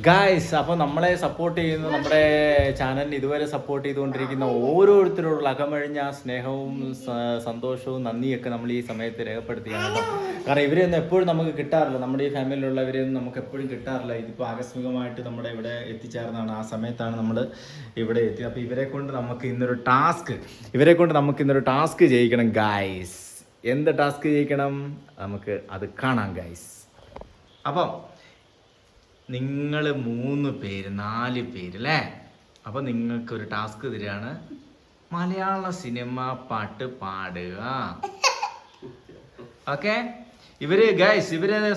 Guys, അപ്പോൾ നമ്മളെ support ചെയ്യുന്ന, നമ്മുടെ ചാനലിന് ഇതുവരെ സപ്പോർട്ട് ചെയ്തുകൊണ്ടിരിക്കുന്ന ഓരോരുത്തരോടുള്ള അകമഴിഞ്ഞ സ്നേഹവും സന്തോഷവും നന്ദിയൊക്കെ നമ്മൾ ഈ സമയത്ത് രേഖപ്പെടുത്തുകയാണ് കേട്ടോ. കാരണം ഇവരെയൊന്നും എപ്പോഴും നമുക്ക് കിട്ടാറില്ല, നമ്മുടെ ഈ ഫാമിലിയിലുള്ളവരെയൊന്നും നമുക്ക് എപ്പോഴും കിട്ടാറില്ല. ഇതിപ്പോൾ ആകസ്മികമായിട്ട് നമ്മുടെ ഇവിടെ എത്തിച്ചേർന്നതാണ്, ആ സമയത്താണ് നമ്മൾ ഇവിടെ എത്തിയത്. അപ്പോൾ ഇവരെ കൊണ്ട് നമുക്ക് ഇന്നൊരു ടാസ്ക് ചെയ്യിക്കണം ഗായ്സ്. എന്ത് ടാസ്ക് ചെയ്യിക്കണം നമുക്ക് അത് കാണാം ഗായ്സ്. അപ്പം നിങ്ങൾ 4 പേര് അല്ലേ? അപ്പോൾ നിങ്ങൾക്കൊരു ടാസ്ക് തരികയാണ്, മലയാള സിനിമ പാട്ട് പാടുക. ഓക്കെ? ഇവരെ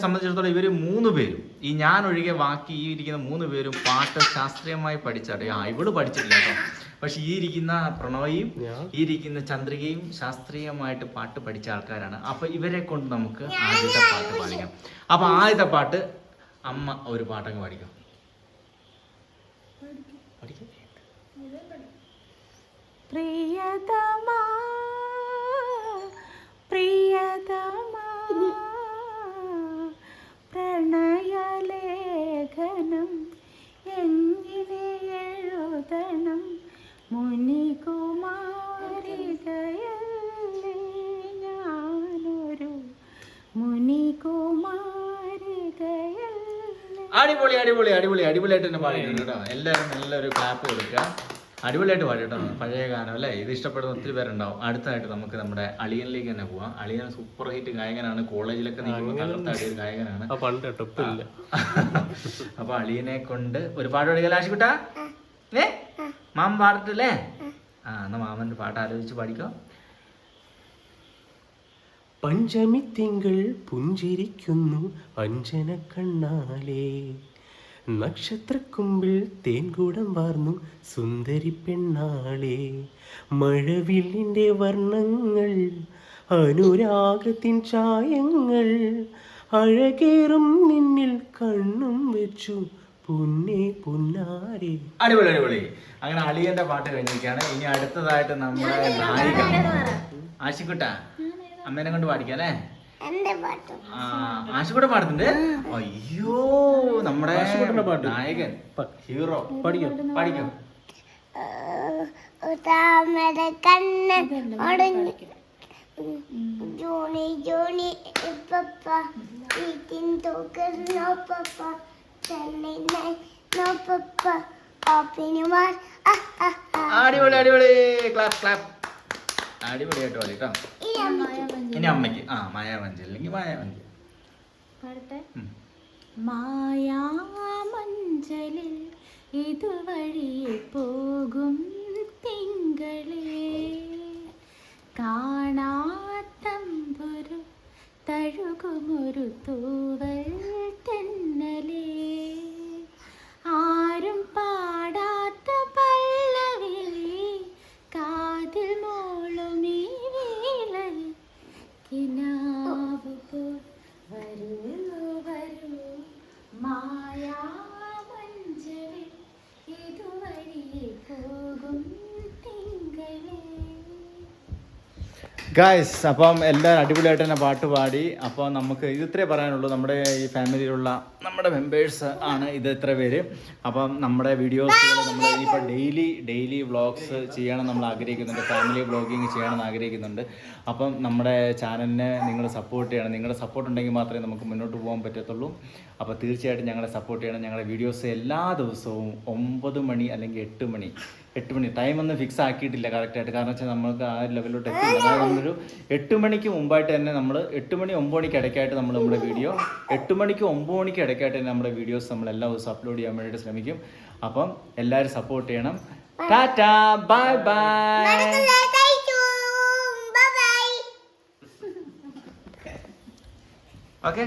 സംബന്ധിച്ചിടത്തോളം ഇവർ 3 പേരും, ഈ ഞാൻ ഒഴികെ ബാക്കി ഈ ഇരിക്കുന്ന 3 പേരും പാട്ട് ശാസ്ത്രീയമായി പഠിച്ചാട്ടെ. ഇവള് പഠിച്ചിട്ടില്ല കേട്ടോ. പക്ഷെ ഈ ഇരിക്കുന്ന പ്രണവയും ഈ ഇരിക്കുന്ന ചന്ദ്രികയും ശാസ്ത്രീയമായിട്ട് പാട്ട് പഠിച്ച ആൾക്കാരാണ്. അപ്പൊ ഇവരെ കൊണ്ട് നമുക്ക് ആദ്യത്തെ പാട്ട് പാടിക്കാം. അപ്പൊ ആദ്യത്തെ പാട്ട് അമ്മ ഒരു പാട്ടങ്ങ് പാടിക്കാം. പ്രിയതമാ പ്രിയതമാ പ്രണയലേഖനം എങ്ങനെ എഴുതണം മുനികുമാരികയല്ലേ ഞാനൊരു മുനികുമാരികയല്ലേ. അടിപൊളിയായിട്ട് തന്നെ പാടിയിട്ടുണ്ട് കേട്ടോ. എല്ലാവരും നല്ലൊരു ക്ലാപ്പ് കൊടുക്കുക. അടിപൊളിയായിട്ട് പാടി കേട്ടോ. പഴയ ഗാനം അല്ലേ? ഇത് ഇഷ്ടപ്പെടുന്ന ഒത്തിരി പേരുണ്ടാവും. അടുത്തായിട്ട് നമുക്ക് നമ്മുടെ അളിയനിലേക്ക് തന്നെ പോവാം. അളിയൻ സൂപ്പർ ഹിറ്റ് ഗായകനാണ്, കോളേജിലൊക്കെ നിൽക്കുമ്പോൾ തകർത്താടിയ ഒരു ഗായകനാണ്. അപ്പൊ അളിയനെ കൊണ്ട് ഒരു പാട്ട് പാടിക്കല ആശിക്കുട്ടാ. മാമൻ പാടട്ടല്ലേ? എന്നാ മാമന്റെ പാട്ട് ആലോചിച്ച് പാടിക്കോ. പഞ്ചമി തിങ്കൾ പുഞ്ചിരിക്കുന്നു അഞ്ജന കണ്ണാലേ, നക്ഷത്രക്കുമ്പിൽ തേൻകൂടം വാർന്നു സുന്ദരി പെണ്ണാളേ, മഴവില്ലിൻ്റെ വർണ്ണങ്ങൾ അനുരാഗത്തിൻ ചായങ്ങൾ, അഴകേറും നിന്നിൽ കണ്ണും വെച്ചു പൊന്നേ പൊന്നാരെ. അടിപൊളി. അങ്ങനെ അളിയന്റെ പാട്ട് കഴിഞ്ഞിരിക്കുകയാണ്. ഇനി അടുത്തതായിട്ട് നമ്മുടെ നായിക ആശിക്കുട്ട, അമ്മേനെ കൊണ്ട് പാടിക്കാം അല്ലേ? ആശിക്കുട്ട പാടുന്നുണ്ട്. അയ്യോ, നമ്മുടെ നായകൻ ഹീറോ പാടിക്കും. താമര കണ്ണൻ ജോണി ജോണി പപ്പ ഈറ്റിൻ തോക്കർ നോ പപ്പ നോ പപ്പ ഓപ്പിനുമാർ. അടിപൊളി. ക്ലാപ്പ്. അടിപൊളിയായിട്ട് പാടി കേട്ടോ. ഇനി അമ്മയ്ക്ക് മായാമഞ്ചൽ അല്ലെങ്കിൽ മായാമഞ്ചൽ പാടട്ടെ. മായാമഞ്ചലിൽ ഇതുവഴി പോകും തിങ്കളേ, കാണാത്തമ്പൊരു തഴുകുമൊരു തൂവൽ തെന്നലേ, ആരും പാടാത്ത പല്ലവി കാതിൽ മോളുമീ വീളയിൽ കിനാവ് പോൽ വരൂ മായാമഞ്ചലിൽ ഇതുവഴി പോകും തിങ്കളേ. ഗായ്സ്, അപ്പം എല്ലാവരും അടിപൊളിയായിട്ട് തന്നെ പാട്ട് പാടി. അപ്പോൾ നമുക്ക് ഇത് ഇത്രേ പറയാനുള്ളൂ. നമ്മുടെ ഈ ഫാമിലിയിലുള്ള നമ്മുടെ മെമ്പേഴ്സ് ആണ് ഇത് ഇത്ര പേര്. അപ്പം നമ്മുടെ വീഡിയോസുകൾ നമ്മൾ ഇനിയിപ്പോൾ ഡെയിലി വ്ളോഗ്സ് ചെയ്യണം നമ്മൾ ആഗ്രഹിക്കുന്നുണ്ട്, ഫാമിലി വ്ളോഗിങ് ചെയ്യണമെന്ന് ആഗ്രഹിക്കുന്നുണ്ട്. അപ്പം നമ്മുടെ ചാനലിനെ നിങ്ങൾ സപ്പോർട്ട് ചെയ്യണം. നിങ്ങളുടെ സപ്പോർട്ട് ഉണ്ടെങ്കിൽ മാത്രമേ നമുക്ക് മുന്നോട്ട് പോകാൻ പറ്റത്തുള്ളൂ. അപ്പോൾ തീർച്ചയായിട്ടും ഞങ്ങളെ സപ്പോർട്ട് ചെയ്യണം. ഞങ്ങളുടെ വീഡിയോസ് എല്ലാ ദിവസവും 9 മണി അല്ലെങ്കിൽ 8 മണി ടൈമൊന്നും ഫിക്സ് ആക്കിയിട്ടില്ല കറക്റ്റായിട്ട്. കാരണം വെച്ചാൽ നമുക്ക് ആ ലെവലിലോട്ട് എത്തില്ല. അതായത് നമ്മളൊരു 8 മണിക്ക് മുമ്പായിട്ട് തന്നെ നമ്മൾ 8 മണി 9 മണിക്ക് ഇടയ്ക്കായിട്ട് നമ്മുടെ വീഡിയോ 8 മണിക്ക് 9 മണിക്ക് ഇടയ്ക്കായിട്ട് തന്നെ നമ്മുടെ വീഡിയോസ് നമ്മൾ എല്ലാ ദിവസവും അപ്ലോഡ് ചെയ്യാൻ വേണ്ടിയിട്ട് ശ്രമിക്കും. അപ്പം എല്ലാവരും സപ്പോർട്ട് ചെയ്യണം. Tata, bye bye. ഓക്കെ.